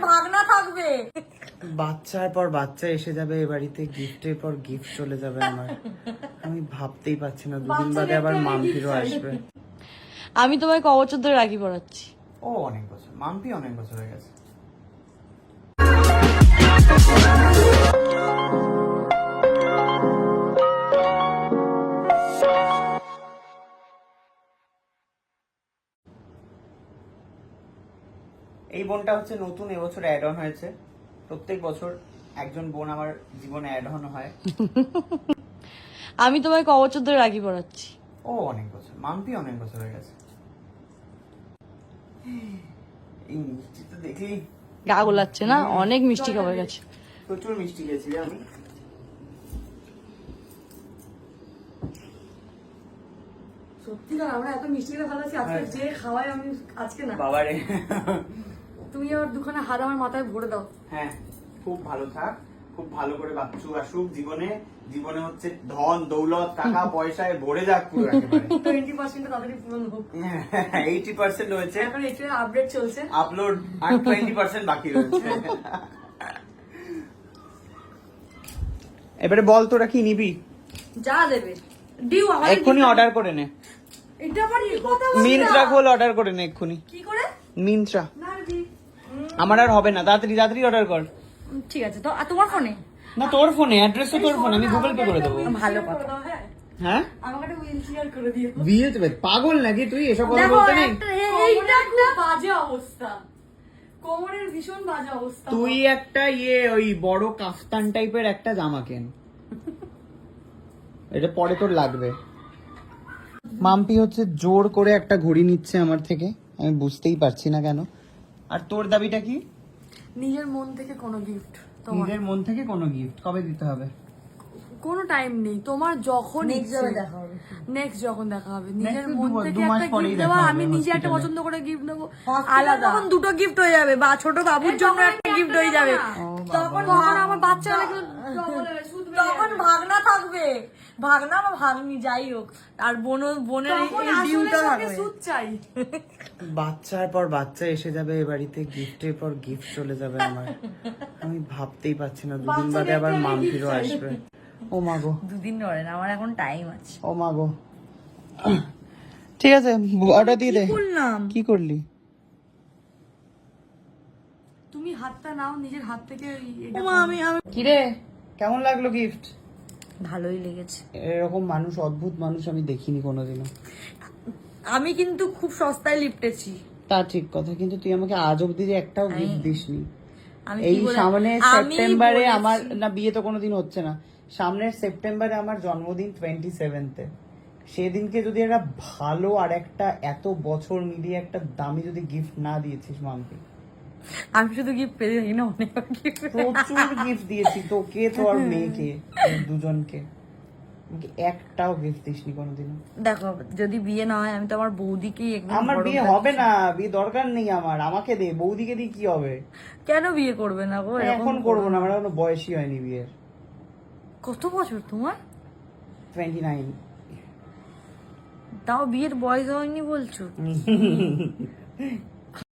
ভাগনা থাকবে। বাচ্চার পর বাচ্চা এসে যাবে এ বাড়িতে, গিফটের পর গিফট চলে যাবে আমার। আমি ভাবতেই পারছি না দুদিন বাদে আবার মাম্পিরও আসবে। আমি তোমায় ক বছর ধরে রাখি পড়াচ্ছি? ও অনেক বছর, মাম্পি অনেক বছর হয়ে গেছে। এই বোনটা হচ্ছে নতুন, এবছর অ্যাড অন হয়েছে। প্রত্যেক বছর একজন বোন আমার জীবনে অ্যাড অন হয়। আমি তোমায় ক বছর ধরে রাখি পড়াচ্ছি? ও অনেক বছর, মাম্পি অনেক বছর হয়ে গেছে। এই মিষ্টি তো দেখি গা গোলাচ্ছে না? অনেক মিষ্টি খাবার গেছে। প্রচুর মিষ্টি খেয়েছি আমি। সত্যি না, আমরা এত মিষ্টি খেতে ভালো আছি। আজকে যে খাওয়াই আমি আজকে না বাবারে। তুমি আবার দুখানা হাত আমার মাথায় ভরে দাও। হ্যাঁ, খুব ভালো থাক, খুব ভালো করে বাচ্চু আসুক জীবনে। জীবনে হচ্ছে ধন দৌলত টাকা পয়সায় ভরে যাক পুরো একেবারে। 20% তাড়াতাড়ি পূরণ হোক। 80% হয়েছে, এখন একটু আপডেট চলছে, আপলোড, আর 20% বাকি রয়েছে। এবারে বল তোরা কি নিবি? যা দেবে ডিউ আমাদের এক্ষুনি অর্ডার করে নে। এটা আবার কি কথা বলছিস? মিন্ত্রা খোল, অর্ডার করে নে এক্ষুনি। কি করে? মিন্ত্রা। না দি আমার আর হবে না, তাড়াতাড়ি তাড়াতাড়ি অর্ডার কর। ঠিক আছে। তো আর তোমার ফোনে? না তোর ফোনে, অ্যাড্রেস তো তোর ফোনে, আমি গুগল পে করে দেবো। ভালো কথা। হ্যাঁ, আমাকে একটা হুইল শেয়ার করে দিও। বিয়ে তো পাগল নাকি তুই? এসব কথা দেখো বলতে নেই। এইটা একটা বাজে অবস্থা, কোমরের ভীষণ বাজে অবস্থা। তুই একটা ওই বড় কাফতান টাইপের একটা জামা কেন, এটা পরে তোর লাগবে। মাম্পি হচ্ছে জোর করে একটা ঘড়ি নিচ্ছে আমার থেকে, আমি বুঝতেই পারছি না কেন। আর তোর দাবিটা কি? নিজের মন থেকে কোনো গিফট। নিজের মন থেকে কোনো গিফট কবে দিতে হবে? কোনো টাইম নেই, তোমার যখন নেক্সট যখন দেখা হবে নিজের মন থেকে একটা গিফট দেওয়া। আমি নিজে একটা পছন্দ করে গিফট নেবো আলাদা, তখন দুটো গিফট হয়ে যাবে, বা ছোট বাবুর জন্য একটা গিফট হয়ে যাবে। তখন আমার বাচ্চা তখন ভাগনা থাকবে, ভাগনা বা ভাগ্নি যাই হোক, আর বোনের এই ডিউটা থাকবে। সুদ চাই। বাচ্চার পর বাচ্চা এসে যাবে এ বাড়িতে, গিফটের পর গিফট চলে যাবে আমার। আমি ভাবতেই পারছি না দুদিন বাদে আবার মাম্পিরও আসবে। ও মাগো, দুদিন ধরে না, আমার এখন টাইম আছে। ও মাগো। ঠিক আছে, অর্ডার দিয়ে দে। বললাম কি করলি? তুমি হাতটা নাও নিজের হাত থেকে। আমি কিরে, কেমন লাগলো গিফট? ভালোই লেগেছে। এরকম মানুষ, অদ্ভুত মানুষ আমি দেখিনি কোনোদিনও। আমি কিন্তু খুব সস্তায় লিপটেছি। তা ঠিক কথা, কিন্তু তুই আমাকে আজ অব্দি যে একটাও গিফট দিসনি। আমি এই সামনে সেপ্টেম্বরে আমার, না বিয়ে তো কোনোদিন হচ্ছে না, সামনের সেপ্টেম্বরে আমার জন্মদিন 27-এ। সেদিনকে যদি একটা ভালো আর একটা এত বছর মিলিয়ে একটা দামি যদি গিফট না দিয়েছিস মাম্পি। আমি শুধু গিফট পেয়ে যাই না, অনেক গিফট, প্রচুর গিফট দিয়েছি তোকে, তোর মেয়েকে, দুজনকে। একটাও গিফট দিসনি কোনোদিনও। দেখো যদি বিয়ে না হয় আমি তো আমার বৌদিকেই একদম। আমার বিয়ে হবে না, বিয়ে দরকার নেই আমার, আমাকে দে, বৌদিকে দিয়ে কি হবে? কেন বিয়ে করবে না গো? এখন করবো না, আমার এখনো বয়সই হয়নি বিয়ের। কত বছর তোমার? 29। তাও বিয়ের বয়স হয়নি বলছো?